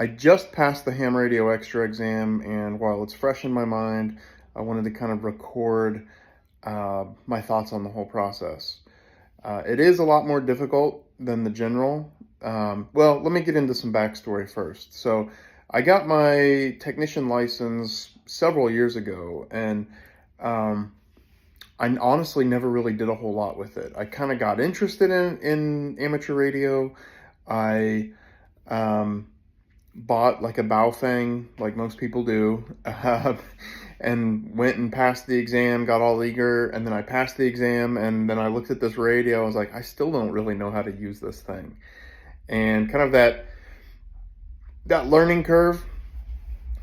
I just passed the Ham Radio Extra exam, and while it's fresh in my mind, I wanted to kind of record my thoughts on the whole process. It is a lot more difficult than the general. Well, let me get into some backstory first. So, I got my technician license several years ago, and um, I honestly never really did a whole lot with it. I kind of got interested in amateur radio. I um, bought like a Baofeng, like most people do, and went and passed the exam, got all eager, and then I passed the exam, and then I looked at this radio. I was like, I still don't really know how to use this thing, and kind of that learning curve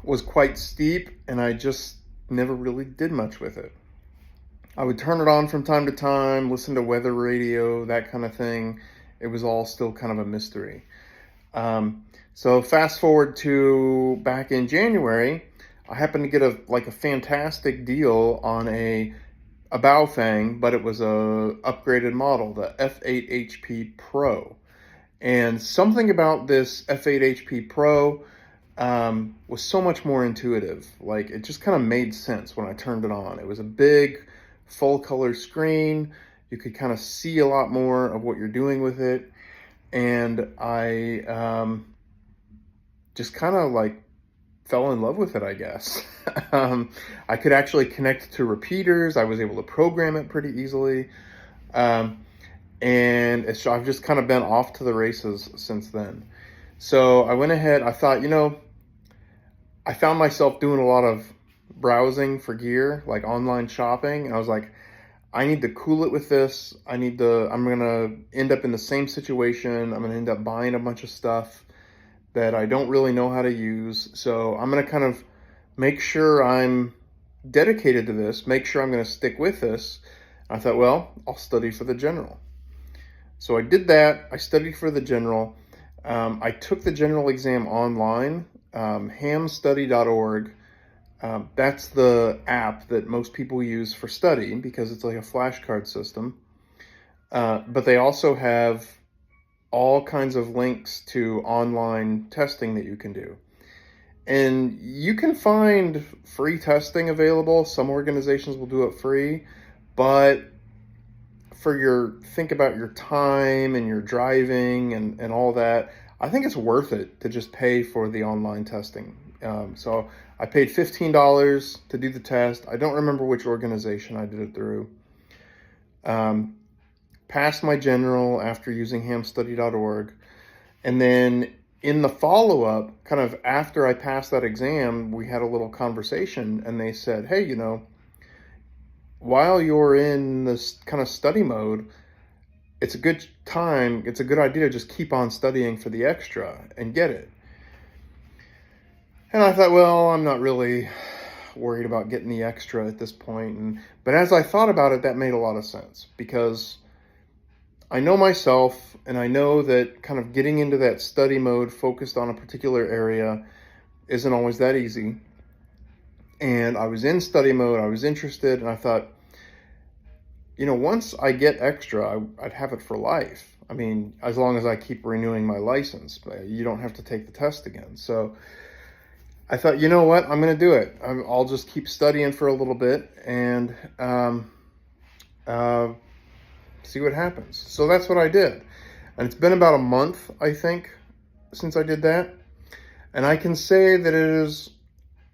was quite steep, and I just never really did much with it. I would turn it on from time to time, listen to weather radio, that kind of thing. It was all still kind of a mystery. So fast forward to back in January, I happened to get a fantastic deal on a Baofeng, but it was a upgraded model, the F8HP Pro. And something about this F8HP Pro was so much more intuitive. Like, it just kind of made sense when I turned it on. It was a big, full color screen. You could kind of see a lot more of what you're doing with it. And I just kind of like fell in love with it, I guess. I could actually connect to repeaters. I was able to program it pretty easily. And I've just kind of been off to the races since then. So I went ahead, I thought, I found myself doing a lot of browsing for gear, like online shopping. And I was like, I need to cool it with this. I'm going to end up in the same situation. I'm going to end up buying a bunch of stuff that I don't really know how to use. So I'm going to kind of make sure I'm dedicated to this, make sure I'm going to stick with this. I thought, well, I'll study for the general. So I did that. I studied for the general. I took the general exam online, hamstudy.org. That's the app that most people use for studying because it's like a flashcard system. But they also have all kinds of links to online testing that you can do. And you can find free testing available. Some organizations will do it free, but think about your time and your driving and all that, I think it's worth it to just pay for the online testing. So I paid $15 to do the test. I don't remember which organization I did it through. Passed my general after using hamstudy.org. And then in the follow-up, kind of after I passed that exam, we had a little conversation, and they said, hey, while you're in this kind of study mode, it's a good idea to just keep on studying for the extra and get it. And I thought, well, I'm not really worried about getting the extra at this point. But as I thought about it, that made a lot of sense because I know myself, and I know that kind of getting into that study mode focused on a particular area isn't always that easy. And I was in study mode, I was interested, and I thought, once I get extra, I'd have it for life. I mean, as long as I keep renewing my license, you don't have to take the test again. So I thought, you know what, I'm going to do it. I'll just keep studying for a little bit and see what happens. So that's what I did. And it's been about a month, I think, since I did that. And I can say that it is,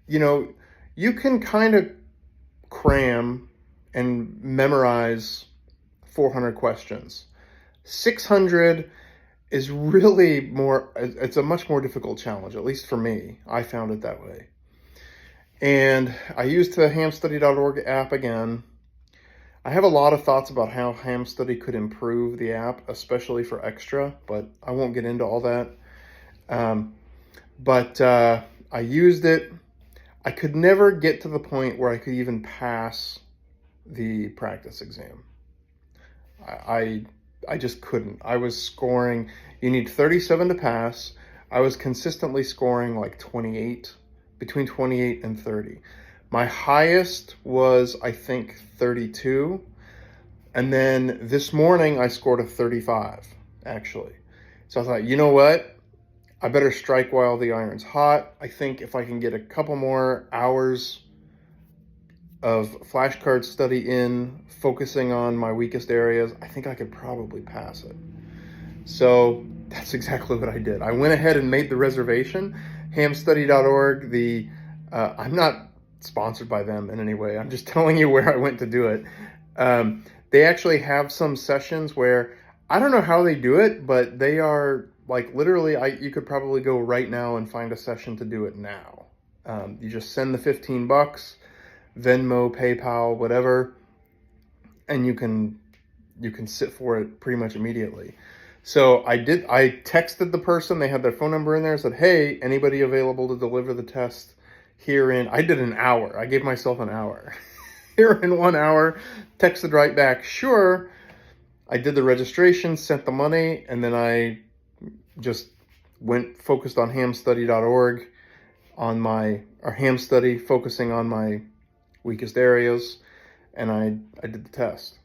you can kind of cram and memorize 400 questions. 600 is really it's a much more difficult challenge, at least for me. I found it that way. And I used the hamstudy.org app again. I have a lot of thoughts about how hamstudy could improve the app, especially for extra, but I won't get into all that. But I used it. I could never get to the point where I could even pass the practice exam. I just couldn't. I was scoring, you need 37 to pass. I was consistently scoring like 28, between 28 and 30. My highest was, I think, 32. And then this morning I scored a 35, actually. So I thought, you know what? I better strike while the iron's hot. I think if I can get a couple more hours of flashcard study in, focusing on my weakest areas, I think I could probably pass it. So that's exactly what I did. I went ahead and made the reservation. Hamstudy.org, I'm not sponsored by them in any way. I'm just telling you where I went to do it. They actually have some sessions where, I don't know how they do it, but they are like literally, you could probably go right now and find a session to do it now. You just send the $15, Venmo, PayPal, whatever, and you can sit for it pretty much immediately. So I texted the person, they had their phone number in there, said, hey, anybody available to deliver the test here in, I did an hour. I gave myself an hour. Here in 1 hour, texted right back, sure. I did the registration, sent the money, and then I just focused on hamstudy.org or ham study, focusing on my weakest areas, and I did the test.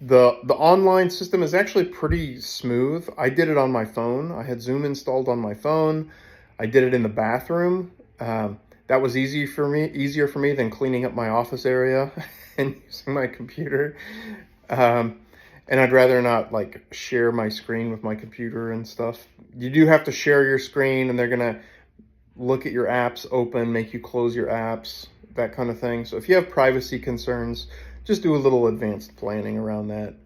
The online system is actually pretty smooth. I did it on my phone. I had Zoom installed on my phone. I did it in the bathroom. That was easier for me than cleaning up my office area and using my computer. And I'd rather not like share my screen with my computer and stuff. You do have to share your screen, and they're gonna look at your apps open, make you close your apps, that kind of thing. So if you have privacy concerns, just do a little advanced planning around that.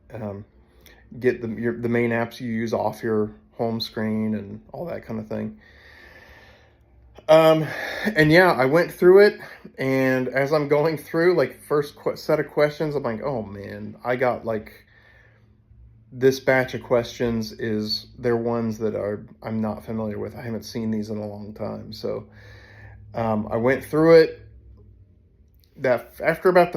Get the main apps you use off your home screen and all that kind of thing. And yeah, I went through it, and as I'm going through, like, first set of questions, I'm like, oh man, I got like, this batch of questions they're ones that I'm not familiar with. I haven't seen these in a long time. So I went through it. After about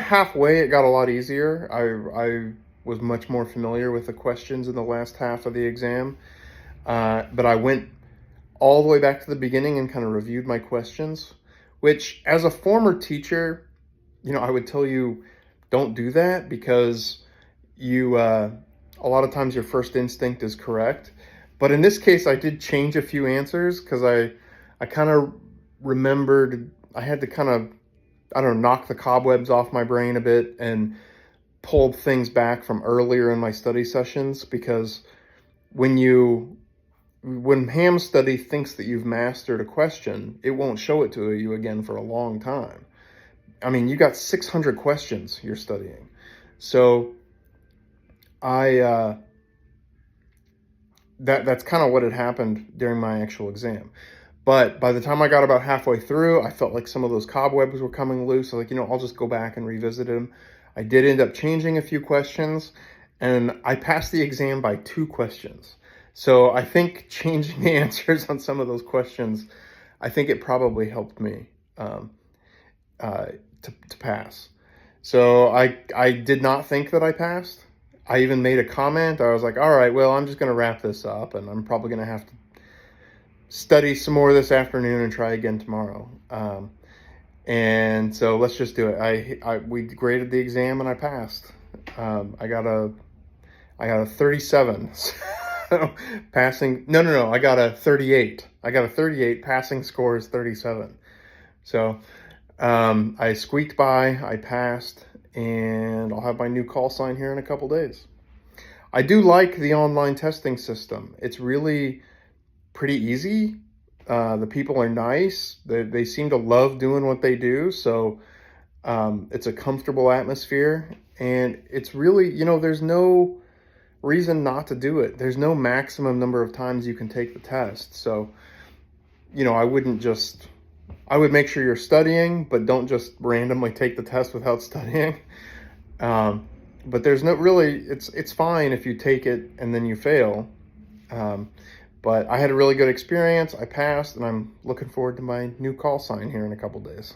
halfway, it got a lot easier. I was much more familiar with the questions in the last half of the exam. But I went all the way back to the beginning and kind of reviewed my questions, which, as a former teacher, I would tell you, don't do that, because a lot of times your first instinct is correct. But in this case, I did change a few answers because I kind of remembered I had to kind of, I don't know, knock the cobwebs off my brain a bit and pull things back from earlier in my study sessions, because when Ham Study thinks that you've mastered a question, it won't show it to you again for a long time. I mean, you got 600 questions you're studying. So that's kind of what had happened during my actual exam. But by the time I got about halfway through, I felt like some of those cobwebs were coming loose. So like, I'll just go back and revisit them. I did end up changing a few questions, and I passed the exam by 2 questions. So I think changing the answers on some of those questions, I think it probably helped me to pass. So I did not think that I passed. I even made a comment. I was like, all right, well, I'm just going to wrap this up, and I'm probably going to have to study some more this afternoon and try again tomorrow. And so let's just do it. We graded the exam, and I passed. I got a 37. So passing, no, I got a 38. I got a 38. Passing score is 37. So I squeaked by, I passed, and I'll have my new call sign here in a couple days. I do like the online testing system. It's really pretty easy. The people are nice. They seem to love doing what they do. So it's a comfortable atmosphere, and it's really, there's no reason not to do it. There's no maximum number of times you can take the test. So, I would make sure you're studying, but don't just randomly take the test without studying. But there's no really, it's fine if you take it and then you fail. But I had a really good experience. I passed, and I'm looking forward to my new call sign here in a couple days.